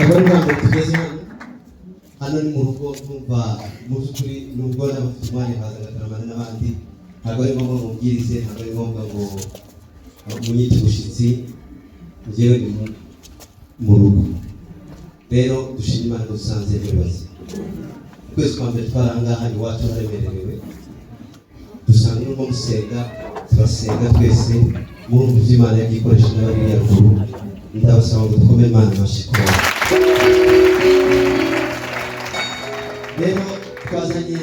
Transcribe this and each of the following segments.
abari bambaye tugeze hano ni mu rugo numva mu by'ukuri nubwo n'abafite umwanya baza bataramana n'abandi ntabwo ari ngombwa ngo mubwirize, ntabwo ari ngombwa ngo munyite umushyitsi, njyewe ni mu rugo. Rero dushima Imana ko dusanze ibibazo. Ukwezi kwa mbere twarangaha iwacu haremerewe, dusanga n'ubwo musenga turasenga twese mu buryo Imana yagikoresha n'abari yaruguru. Ndabasaba ngo dukomere Imana amashyi ku bantu. Rero twazanye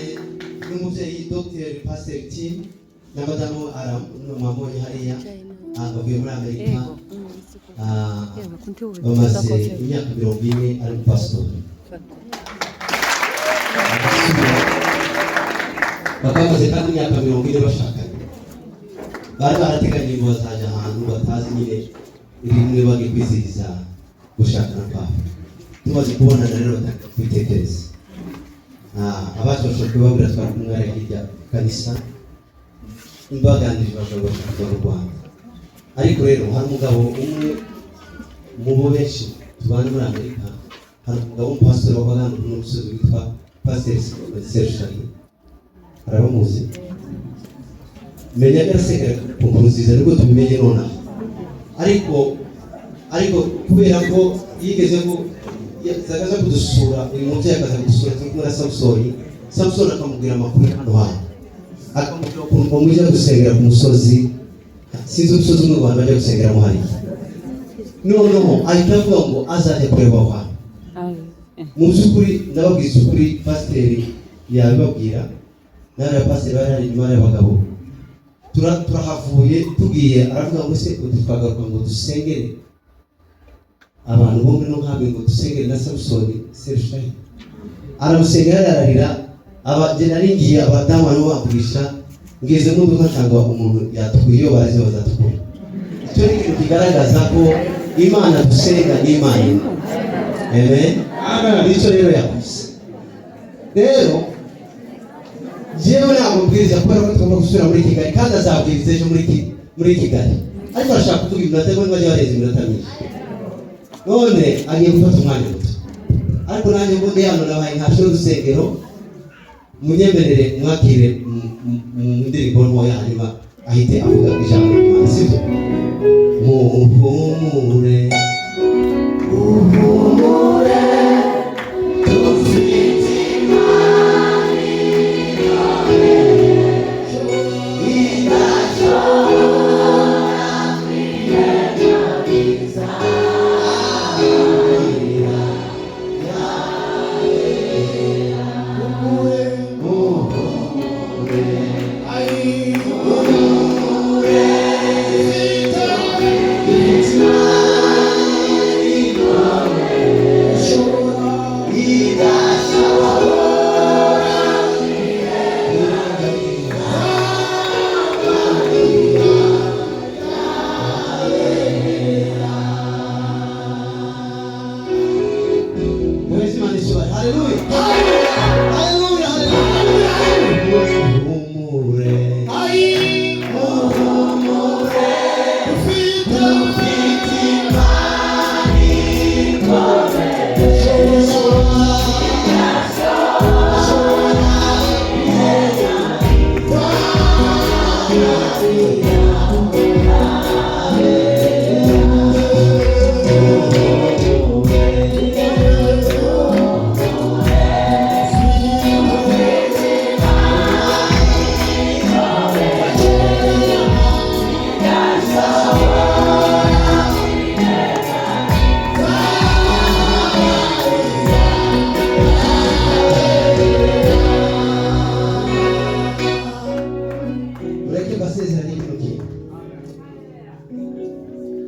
n'umubyeyi Dr. Pastor Tim na madamu Aram n'umwamoni hariya bavuye muri Amerika, bamaze imyaka 40 ari pastor. Bakamaze kandi imyaka 40 bashakanye, bari barateganya ngo bazajya ahantu batazi nyine rimwe bagiye kwizihiza gushakana kwabo. Tumaze kubonana rero batangira kwitekereza, abacu bashobora kubabwira twari kumwara hirya kanisa imbaganije bashobora gushaka mu Rwanda. Ariko rero hari umugabo umwe mu bo benshi tubana muri Amerika, hari umugabo w'umupasiteri w'abagana n'umusozi witwa Pastor Sershari. Arabamuzi? Menya garaseka ku nkuru nziza nibwo tubimenye nonaha. Ariko kubera ko yigeze ko zagaza kudusura, uyu mubyeyi akaza kudusura turi kumwe na Samson akamubwira amakuru hano hantu, akamubwira ukuntu mujya gusengera ku musozi, sinzi umusozi umwe abantu bajya gusengeramo hariya. Noneho ahita avuga ngo azajya kureba aho hantu. Mu by'ukuri ndababwiza ukuri, pasiteri yabibabwira n'aba pasiteri bari hari inyuma y'abagabo. Turahavuye tugiye, aravuga ngo se twagaruka ngo dusengere abantu bo muri nkambi, ngo dusengere na Samson Sershari. Aramusengera ararira, abagenaringiye abadamu bano bavugisha ngeze mu nduka cyangwa umuntu yatukuye iyo barazi bazatukura. Icyo ni ikintu kigaragaza ko Imana dusenga ni Imana. Amen. Nicyo rero yakoze. Rero jewe ntabwo mbwiriza kubera ko tugomba gusubira muri Kigali, kandi azabwiriza ejo muri Kigali, ariko arashaka kuvuga iminota ngo bajye bareza iminota myinshi. None agiye gufata umwanya muto, ariko nanjye mbundi hano nabaye nkashoro urusengero, munyemerere mwakire mu ndirimbo ntoya, hanyuma ahite avuga ijambo ry'Imana. Sibyo? Muhumure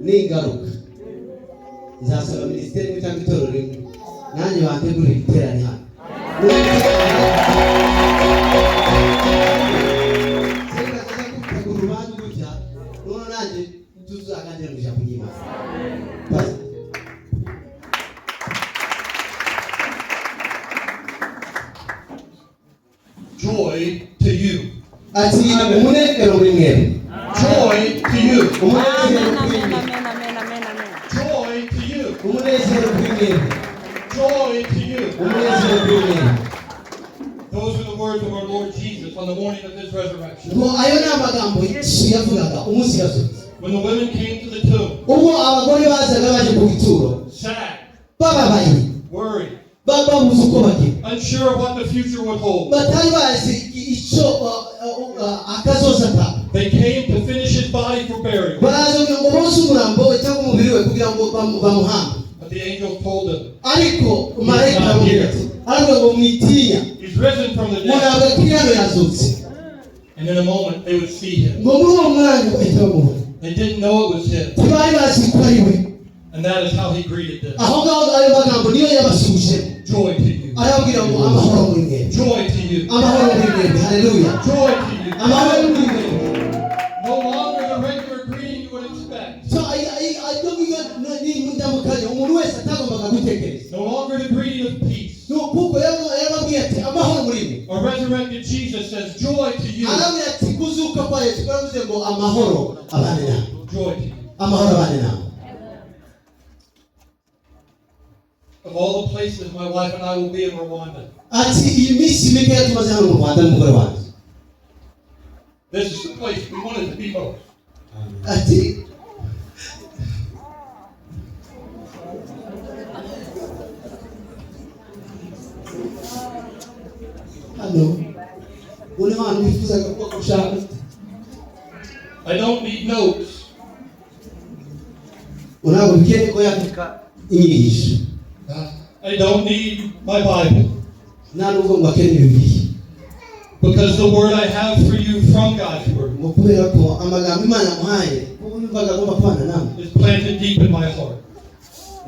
ningaruka nzasaba minisiteri cyangwa itorero rimwe nanjye bantegurira iterane hano. Joy to you. Joy to you. Amen, amen, amen, amen, amen. Joy to you. Joy to you. umunezero kuri mwe. Those are the words of our Lord Jesus on the morning of his resurrection. Ngo ayo ni amagambo Yesu yavugaga umunsi yazutse. When the women came to the tomb, ubwo abagore bazaga baje ku gituro sad, bababaye, worried, babuze uko bagira, unsure of what the future would hold. batari bazi icyo akazoza kabo. They came to finish his body for burial. baraza kugira ngo bose umurambo we cyangwa umubiri we kugira ngo bamuhambe. But the angel told them, ariko marayika aramubwira ati aravuga ngo mwitinya, he's risen from the dead. murabwa kirano yazutse. And in a moment they would see him. ngo muri uwo mwanya bahita bamubona. They didn't know it was him. ntibari bazi ko ari we. And that is how he greeted them. aho ngaho ayo magambo niyo yabasubije. Joy to you. arababwira ngo amahoro muri mwe, Joy to you. amahoro muri mwe. Haleluya. Joy to you. amahoro muri mwe. No longer the regular greeting you would expect. so ayo ni mundamukanya umuntu wese atagombaga gutekereza. No longer the greeting of peace. nuko yarababwira ati amahoro muri mwe. A resurrected Jesus says, joy to you. arababwira ati kuzuka kwa Yesu baravuze ngo amahoro abane nawe. Joy to you. amahoro abane nawe. Of all the places my wife and I will be in Rwanda, ati iyi minsi mikeya tumaze hano mu Rwanda n'umugore wanjye, this is the place we wanted to be most. ati hano uri hano wifuzaga kuba gushaka. I don't need notes. ntabwo bikeneye ko yandika inyigisho. I don't need my Bible. nta nubwo ngo akeneye Bibiliya. Because the word I have for you from God's word ngo kubera ko amagambo Imana amuhaye numvaga agomba kubana nawe, is planted deep in my heart.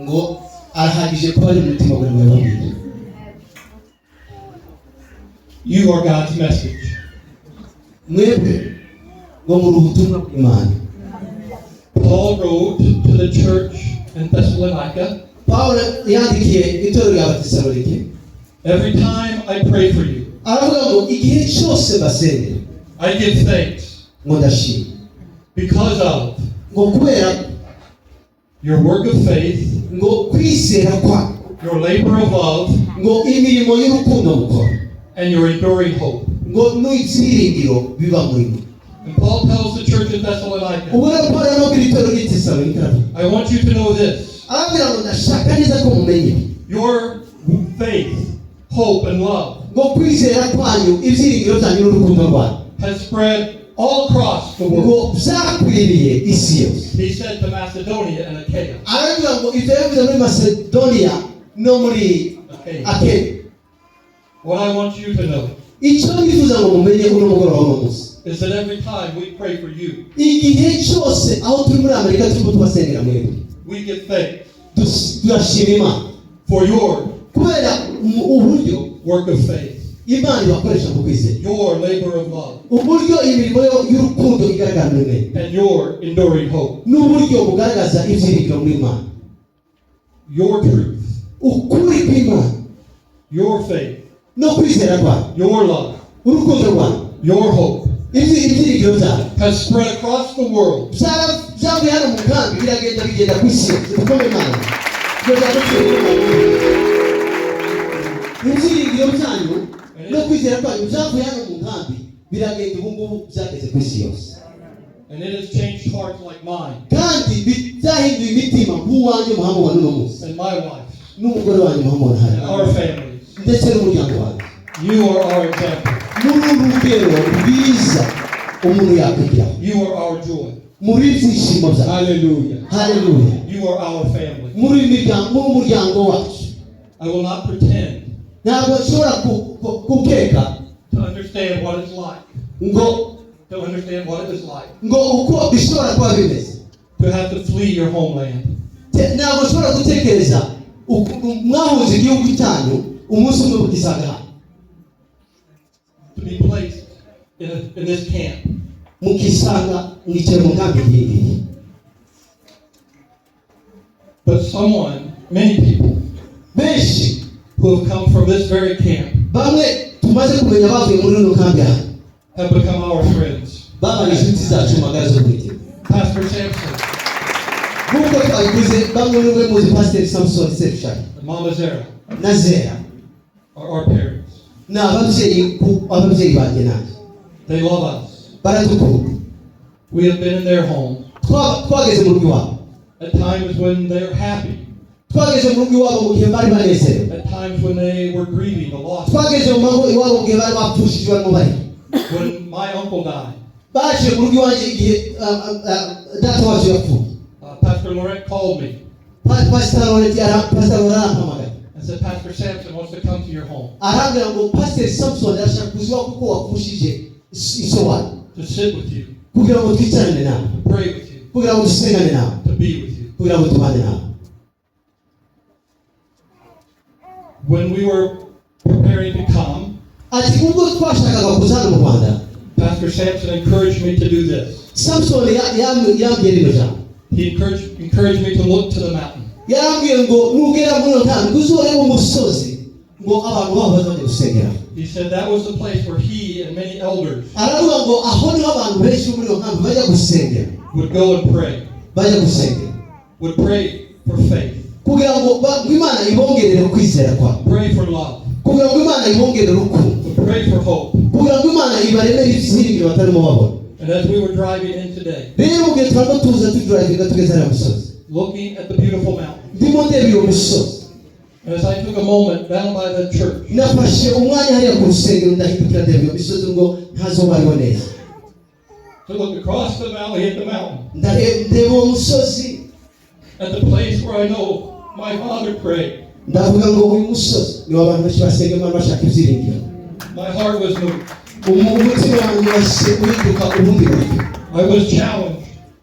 ngo arahagije kuba ari mu mutima buri mwe babiri. You are God's message. mwebwe ngo muri ubutumwa bw'Imana. Paul wrote to the church in Thessalonica, Pawulo yandikiye itorero ry'Abatesalonike, every time I pray for you, aravuga ngo igihe cyose basengera I give thanks ngo ndashima, because of ngo kubera your work of faith, ngo kwizera kwa, your labor of love, ngo imirimo y'urukundo mukora, and your enduring hope. ngo n'ibyiringiro biba muri mwe. And Paul tells the church in Thessalonica, ubwo rero Pawulo no kuri itorero ry'Abatesalonike aravuga, I want you to know this. arababwira ngo ndashaka neza ko mumenye Your faith, hope, and love ngo kwizera kwanyu, ibyiringiro byanyu n'urukundo rwanyu has spread all across the world. ngo byakwiriye isi yose. He said to Macedonia and Achaia. aravuga ngo ibyo yavuze muri Macedonia no muri Akaya. What I want you to know icyo nifuza ngo mumenye uno mugoroba w'umunsi, is that every time we pray for you, igihe cyose aho turi muri Amerika turimo tubasengera mwebwe, we give thanks turashima Imana for your kubera uburyo work of faith, Imana ibakoresha mu kwizera, your labor of love, uburyo imirimo y'urukundo igaragara muri mwe, and your enduring hope, n'uburyo bugaragaza ibyiringiro muri Imana, your truth, ukuri kw'Imana your faith, no kwizera kwanyu, your love, urukundo rwanyu, your hope ibyiringiro byanyu has spread across the world. byavuye hano mu kambi bigenda ku isi yose. Dukome Imana. ibyiringiro byanyu no kwizera kwanyu byavuye hano mu kambi biragenda ubu ngubu byageze ku isi yose, And it has changed hearts like mine kandi byahinduye imitima nk'uwanjye muhamubona uno munsi, and my wife n'umugore wanjye muhamubona and hano, our families. ndetse n'umuryango wanjye. You are our example. muri urugero rwiza umuntu yakwigiraho, You are our joy. muri ibyishimo byawe. Hallelujah. Haleluya. You are our family. muri umuryango wacu. I will not pretend ntabwo nshobora gukeka to understand what it's like. To understand what it is like ngo uko bishobora kuba bimeze, to have to flee your homeland. ntabwo nshobora gutekereza mwahunze igihugu cyanyu umunsi umwe mugisanga hano, To be placed in this camp. mukisanga mwicaye mu nkambi y'iyi. But many people benshi who have come from this very camp bamwe tumaze kumenya bavuye muri ino nkambi hano have become our friends. babaye inshuti zacu magara zo kwitega. Pastor Samson, nk'uko nkuko twabikoze bamwe muri muzi Pastor Samson Sershai Mama Zara, na Zera our parents. na ababyeyi banjye nanjye They love us. baradukunda. We have been in their home Twageze mu rugo iwabo, at times when they're happy, twageze mu rugo iwabo mu gihe bari banezerewe, at times when they were grieving the loss. twageze mu mago iwabo mu gihe bari bapfushije barimo bari. When my uncle died, Baje mu rugo iwanjye igihe data wacu yapfuye. Pastor Laurent called me Pastor Laurent arampamagaye and said, Pastor Samson wants to come to your home arambwira ngo Pastor Samson arashaka kuziwa kuko wapfushije iso wawe to sit with you, kugira ngo twicarane nawe, to pray with you, kugira ngo dusengane nawe, to be with you. kugira ngo tubane nawe. When we were preparing to come, Ati ubwo twashakaga kuza hano mu Rwanda, Pastor Samson encouraged me to do this. Samson yambwiye rino jambo. He encouraged me to look to the mountain. Yarambwiye ngo nugera muri Rwanda uzore mu musozi ngo abantu babo bazaje gusengera. He said that was the place where he and many elders Aravuga ngo aho niho abantu benshi muri Rwanda bajya gusengera, would go and pray, bajya gusengera would pray for faith, kugira ngo Imana ibongerere kwizera kwabo, pray for love, kugira ngo Imana ibongerere urukundo, would pray for hope. kugira ngo Imana ibaremere ibyiringiro batarimo babona. And as we were driving in today, Rero ubwo twaba tuza tudrivinga tugeze hariya musozi, looking at the beautiful mountain, ndimo ndeba iyo musozi, and as I took a moment down by the church, nafashe umwanya hariya ku rusengero ndahindukira ndeba iyo misozi ngo ntazoba ariho neza, to look across the valley at the mountain, ndeba uwo musozi, at the place where I know my father prayed. ndavuga ngo uyu musozi niwo abantu benshi basenga Imana bashaka ibyiringiro. My heart was moved. Umutima wanjye wahise uhinduka ubundi buryo. I was challenged,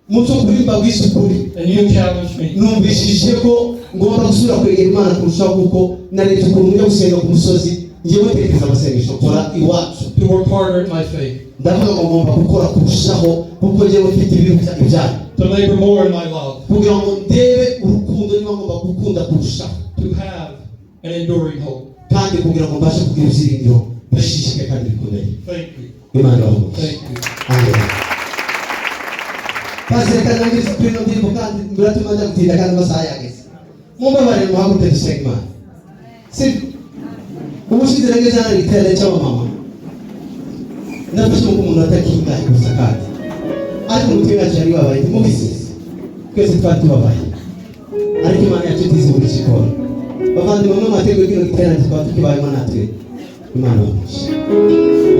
Mu by'ukuri mbabwiza ukuri, and you challenged me. numvishije ko ngomba gusubira kwegera Imana kurushaho kuko narebye ukuntu njya gusenga ku musozi, njyewe tekereza amasengesho nkora iwacu. To work harder at my faith, Ndavuga ngo ngomba gukora kurushaho kuko njyewe mfite ibiruta ibyanyu, to labor more in my love, kugira ngo ndebe urukundo niba ngomba gukunda kurushaho, to have an enduring hope. kandi kugira ngo mbashe kugira ibyiringiro bishishike kandi bikomeye. Thank you. Imana ibahe. Thank you. Amen. Pastor kanangiza twino ndimo kandi muratuma njya gutinda kandi amasaha yageze. Mumbabarire muhaguruke dusenge Imana. Ubushize rege cyane gitera cy'abamama. Nafashe umuntu atakingaye gusa kandi. Ariko umutima cyari wabaye mubisize. Twese twari tubabaye. Ariko Imana yacu itize buri kikora. Bavandimwe mu mateko y'ino gitera twari tukibayemo natwe. Imana wacu.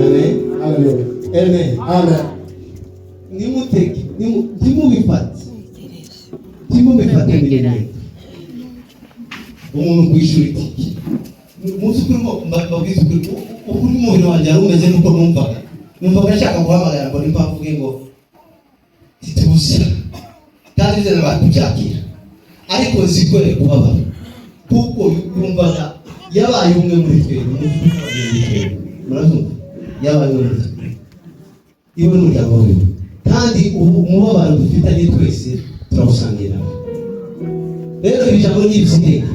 Amen. Hallelujah. Amen. Amen. Nimuteke, nimubifate. Nimubifate n'ibintu. Umuntu kwishura itike. Umunsi kuri mo mbabwiza ukuri umubiri wanjye ari umeze nuko numvaga. Numvaga nshaka guhamagara ngo nimba mvuge ngo tituza. Kandi nze nabakubyakira. Ariko nzikoreye kubabara. Kuko yumvaga yabaye umwe muri twe. Murazumva? Yabaye umwe muri twe. Iwe n'umuryango wiwe. Kandi umubabaro dufitanye twese turawusangira. Rero iri jambo ni ibyiringiro.